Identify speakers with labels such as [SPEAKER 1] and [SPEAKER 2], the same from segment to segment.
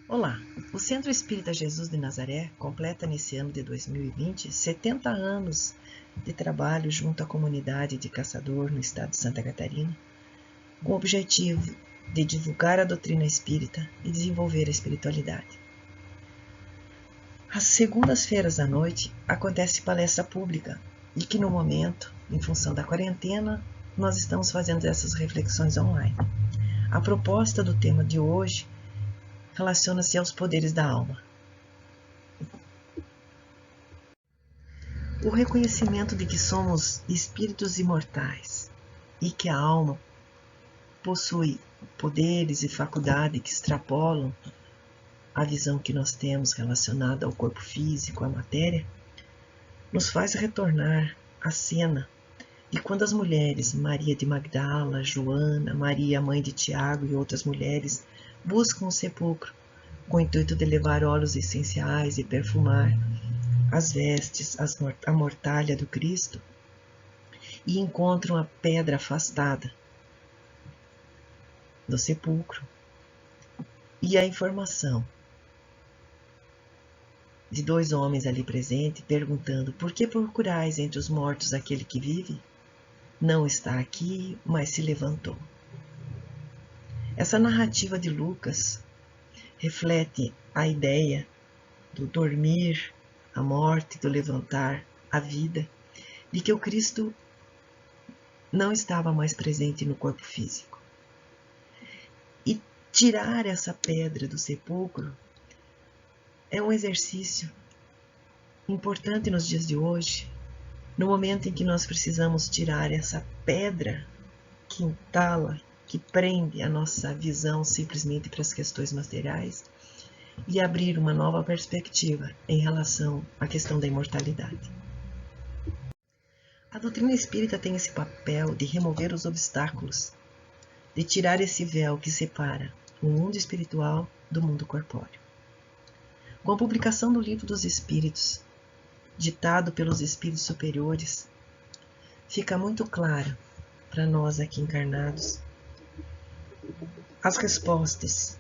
[SPEAKER 1] Olá, o Centro Espírita Jesus de Nazaré completa nesse ano de 2020 70 anos de trabalho junto à comunidade de Caçador no estado de Santa Catarina, com o objetivo de divulgar a doutrina espírita e desenvolver a espiritualidade. Às segundas-feiras à noite acontece palestra pública e que no momento, em função da quarentena, nós estamos fazendo essas reflexões online. A proposta do tema de hoje relaciona-se aos poderes da alma. O reconhecimento de que somos espíritos imortais e que a alma possui poderes e faculdades que extrapolam a visão que nós temos relacionada ao corpo físico, à matéria, nos faz retornar à cena de quando as mulheres, Maria de Magdala, Joana, Maria, mãe de Tiago e outras mulheres, buscam o sepulcro com o intuito de levar óleos essenciais e perfumar as vestes, a mortalha do Cristo, e encontram a pedra afastada do sepulcro e a informação de dois homens ali presentes perguntando: por que procurais entre os mortos aquele que vive? Não está aqui, mas se levantou. Essa narrativa de Lucas reflete a ideia do dormir, a morte, do levantar, a vida, de que o Cristo não estava mais presente no corpo físico. E tirar essa pedra do sepulcro é um exercício importante nos dias de hoje, no momento em que nós precisamos tirar essa pedra que entala, que prende a nossa visão simplesmente para as questões materiais e abrir uma nova perspectiva em relação à questão da imortalidade. A doutrina espírita tem esse papel de remover os obstáculos, de tirar esse véu que separa o mundo espiritual do mundo corpóreo. Com a publicação do Livro dos Espíritos, ditado pelos espíritos superiores, fica muito claro para nós aqui encarnados as respostas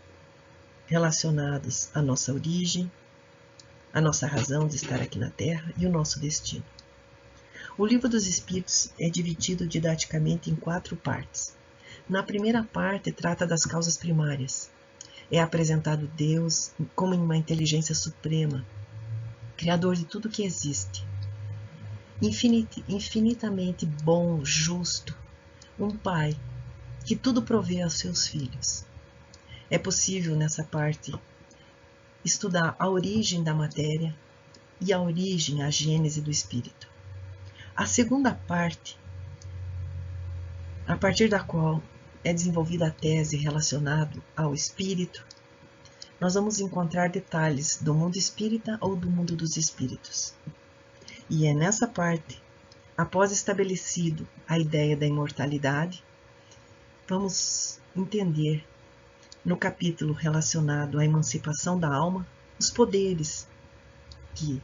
[SPEAKER 1] relacionadas à nossa origem, à nossa razão de estar aqui na Terra e o nosso destino. O Livro dos Espíritos é dividido didaticamente em 4 partes. Na primeira parte, trata das causas primárias. É apresentado Deus como uma inteligência suprema, criador de tudo que existe, infinitamente bom, justo, um pai que tudo provê aos seus filhos. É possível, nessa parte, estudar a origem da matéria e a origem, a gênese do espírito. A segunda parte, a partir da qual é desenvolvida a tese relacionada ao espírito, nós vamos encontrar detalhes do mundo espírita ou do mundo dos espíritos. E é nessa parte, após estabelecido a ideia da imortalidade, vamos entender no capítulo relacionado à emancipação da alma os poderes que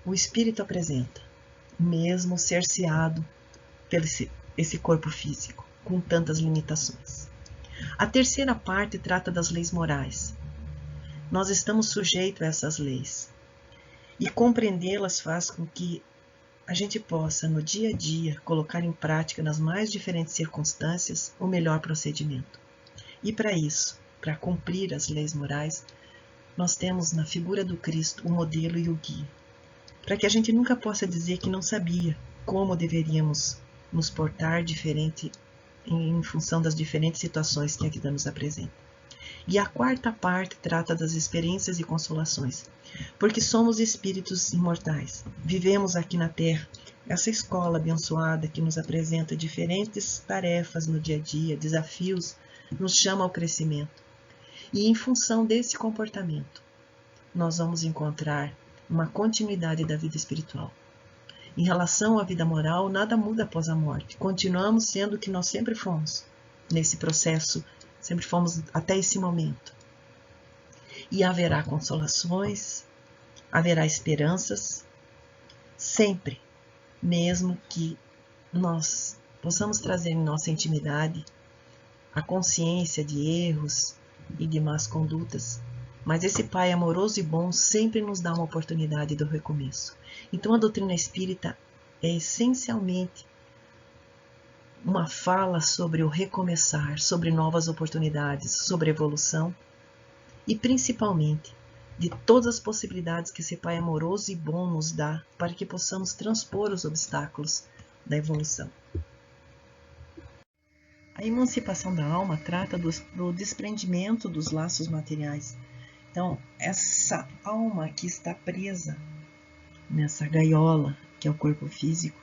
[SPEAKER 1] o espírito apresenta, mesmo cerceado pelo esse corpo físico, com tantas limitações. A terceira parte trata das leis morais. Nós estamos sujeitos a essas leis e compreendê-las faz com que a gente possa, no dia a dia, colocar em prática nas mais diferentes circunstâncias o melhor procedimento. E para isso, para cumprir as leis morais, nós temos na figura do Cristo o modelo e o guia, para que a gente nunca possa dizer que não sabia como deveríamos nos portar diferente em função das diferentes situações que a vida nos apresenta. E a quarta parte trata das experiências e consolações, porque somos espíritos imortais. Vivemos aqui na Terra essa escola abençoada que nos apresenta diferentes tarefas no dia a dia, desafios, nos chama ao crescimento. E em função desse comportamento, nós vamos encontrar uma continuidade da vida espiritual. Em relação à vida moral, nada muda após a morte. Continuamos sendo o que nós sempre fomos nesse processo. Sempre fomos até esse momento. E haverá consolações, haverá esperanças, sempre, mesmo que nós possamos trazer em nossa intimidade a consciência de erros e de más condutas, Mas esse Pai amoroso e bom sempre nos dá uma oportunidade do recomeço. Então a doutrina espírita é essencialmente uma fala sobre o recomeçar, sobre novas oportunidades, sobre evolução e principalmente de todas as possibilidades que esse Pai amoroso e bom nos dá para que possamos transpor os obstáculos da evolução. A emancipação da alma trata do desprendimento dos laços materiais. Então, essa alma que está presa nessa gaiola, que é o corpo físico,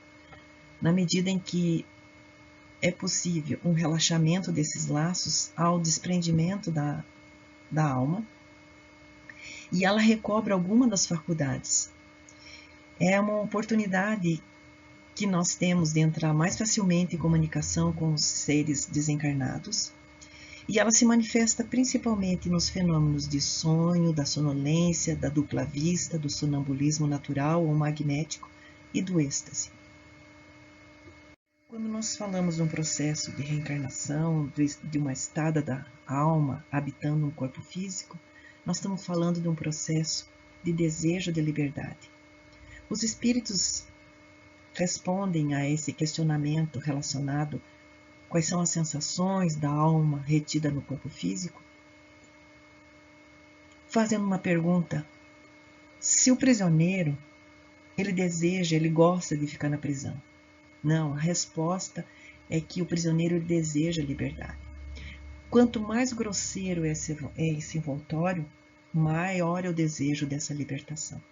[SPEAKER 1] na medida em que é possível um relaxamento desses laços ao desprendimento da alma, e ela recobra alguma das faculdades. É uma oportunidade que nós temos de entrar mais facilmente em comunicação com os seres desencarnados, e ela se manifesta principalmente nos fenômenos de sonho, da sonolência, da dupla vista, do sonambulismo natural ou magnético e do êxtase. Quando nós falamos de um processo de reencarnação, de uma estada da alma habitando um corpo físico, nós estamos falando de um processo de desejo de liberdade. Os espíritos respondem a esse questionamento relacionado quais são as sensações da alma retida no corpo físico, fazendo uma pergunta: se o prisioneiro, ele deseja, ele gosta de ficar na prisão? Não, a resposta é que o prisioneiro ele deseja liberdade. Quanto mais grosseiro é esse envoltório, maior é o desejo dessa libertação.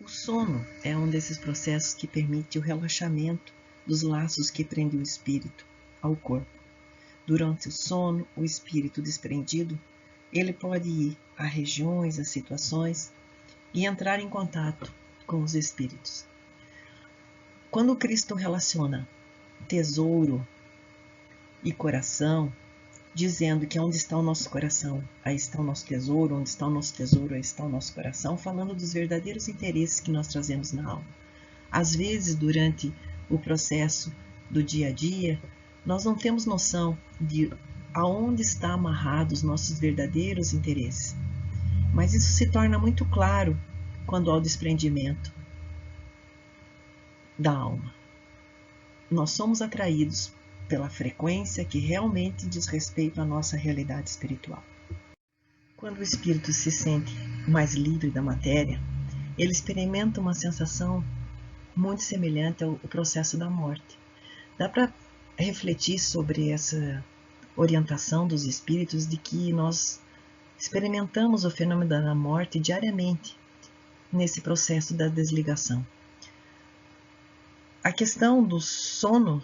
[SPEAKER 1] O sono é um desses processos que permite o relaxamento dos laços que prendem o espírito ao corpo. Durante o sono, o espírito desprendido, ele pode ir a regiões, a situações e entrar em contato com os espíritos. Quando Cristo relaciona tesouro e coração, dizendo que onde está o nosso coração, aí está o nosso tesouro, onde está o nosso tesouro, aí está o nosso coração, falando dos verdadeiros interesses que nós trazemos na alma. Às vezes, durante o processo do dia a dia, nós não temos noção de aonde está amarrado os nossos verdadeiros interesses. Mas isso se torna muito claro quando há o desprendimento da alma. Nós somos atraídos pela frequência que realmente diz respeito à nossa realidade espiritual. Quando o espírito se sente mais livre da matéria, ele experimenta uma sensação muito semelhante ao processo da morte. Dá para refletir sobre essa orientação dos espíritos de que nós experimentamos o fenômeno da morte diariamente nesse processo da desligação. A questão do sono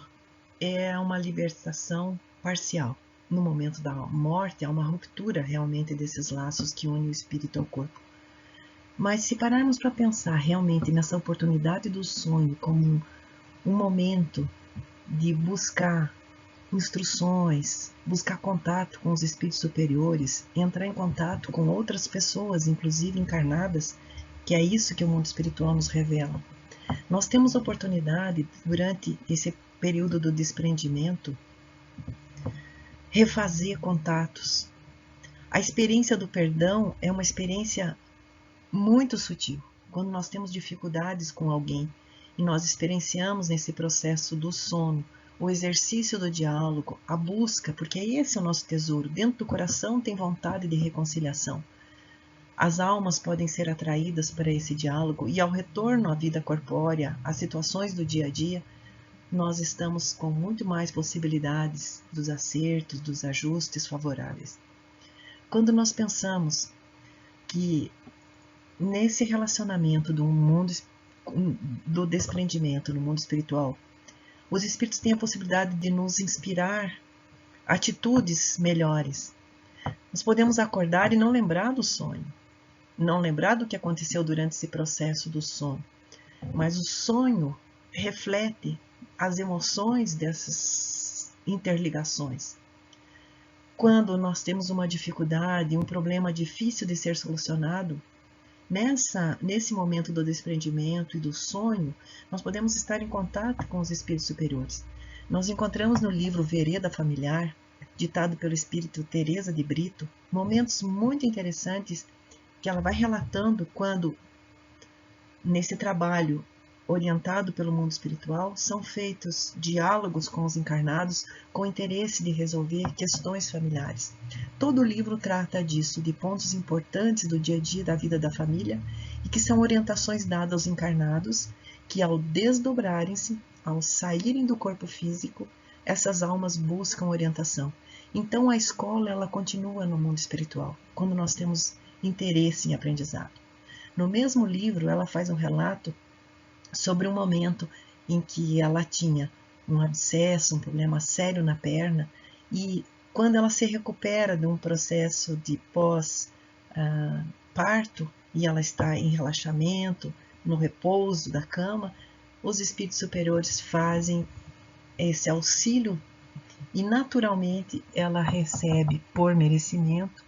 [SPEAKER 1] é uma libertação parcial. No momento da morte, há uma ruptura realmente desses laços que unem o espírito ao corpo. Mas se pararmos para pensar realmente nessa oportunidade do sonho como um momento de buscar instruções, buscar contato com os espíritos superiores, entrar em contato com outras pessoas, inclusive encarnadas, que é isso que o mundo espiritual nos revela. Nós temos oportunidade, durante esse período do desprendimento, refazer contatos. A experiência do perdão é uma experiência muito sutil. Quando nós temos dificuldades com alguém e nós experienciamos nesse processo do sono, o exercício do diálogo, a busca, porque esse é o nosso tesouro. Dentro do coração tem vontade de reconciliação. As almas podem ser atraídas para esse diálogo e ao retorno à vida corpórea, às situações do dia a dia, nós estamos com muito mais possibilidades dos acertos, dos ajustes favoráveis. Quando nós pensamos que nesse relacionamento do desprendimento no mundo espiritual, os espíritos têm a possibilidade de nos inspirar atitudes melhores. Nós podemos acordar e não lembrar do sonho, não lembrar do que aconteceu durante esse processo do sono, mas o sonho reflete as emoções dessas interligações. Quando nós temos uma dificuldade, um problema difícil de ser solucionado, nesse momento do desprendimento e do sonho, nós podemos estar em contato com os espíritos superiores. Nós encontramos no livro Vereda Familiar ditado pelo espírito Teresa de Brito, momentos muito interessantes que ela vai relatando quando, nesse trabalho orientado pelo mundo espiritual, são feitos diálogos com os encarnados com o interesse de resolver questões familiares. Todo o livro trata disso, de pontos importantes do dia a dia da vida da família e que são orientações dadas aos encarnados que, ao desdobrarem-se, ao saírem do corpo físico, essas almas buscam orientação. Então a escola ela continua no mundo espiritual, quando nós temos interesse em aprendizado. No mesmo livro, ela faz um relato sobre um momento em que ela tinha um abscesso, um problema sério na perna, e quando ela se recupera de um processo de pós-parto, e ela está em relaxamento, no repouso da cama, os espíritos superiores fazem esse auxílio e naturalmente ela recebe, por merecimento,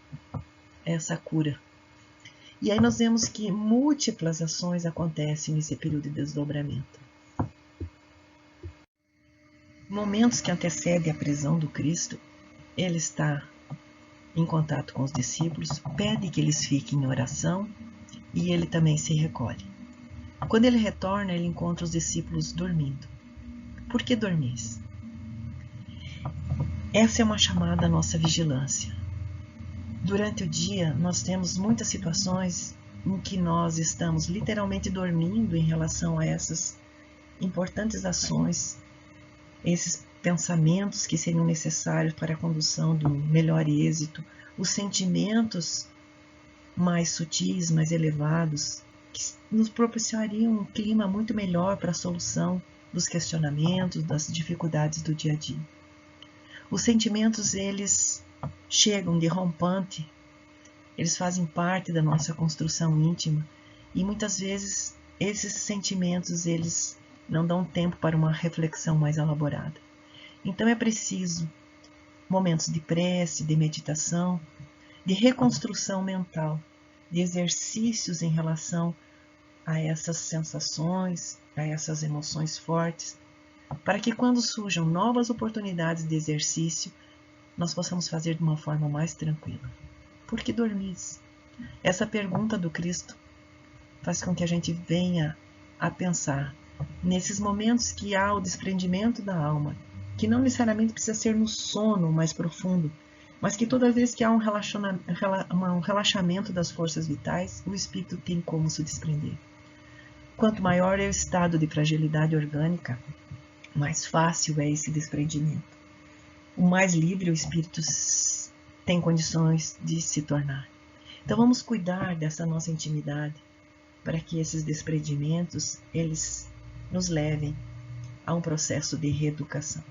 [SPEAKER 1] essa cura. E aí nós vemos que múltiplas ações acontecem nesse período de desdobramento. Momentos que antecedem a prisão do Cristo, ele está em contato com os discípulos, pede que eles fiquem em oração e ele também se recolhe. Quando ele retorna, ele encontra os discípulos dormindo. Por que dormis? Essa é uma chamada à nossa vigilância. Durante o dia, nós temos muitas situações em que nós estamos literalmente dormindo em relação a essas importantes ações, esses pensamentos que seriam necessários para a condução do melhor êxito, os sentimentos mais sutis, mais elevados, que nos propiciariam um clima muito melhor para a solução dos questionamentos, das dificuldades do dia a dia. Os sentimentos, eles chegam de rompante, eles fazem parte da nossa construção íntima e muitas vezes esses sentimentos eles não dão tempo para uma reflexão mais elaborada. Então é preciso momentos de prece, de meditação, de reconstrução mental, de exercícios em relação a essas sensações, a essas emoções fortes, para que quando surjam novas oportunidades de exercício, nós possamos fazer de uma forma mais tranquila. Por que dormis? Essa pergunta do Cristo faz com que a gente venha a pensar nesses momentos que há o desprendimento da alma, que não necessariamente precisa ser no sono mais profundo, mas que toda vez que há um relaxamento das forças vitais, o espírito tem como se desprender. Quanto maior é o estado de fragilidade orgânica, mais fácil é esse desprendimento. O mais livre o espírito tem condições de se tornar. Então vamos cuidar dessa nossa intimidade para que esses desprendimentos eles nos levem a um processo de reeducação.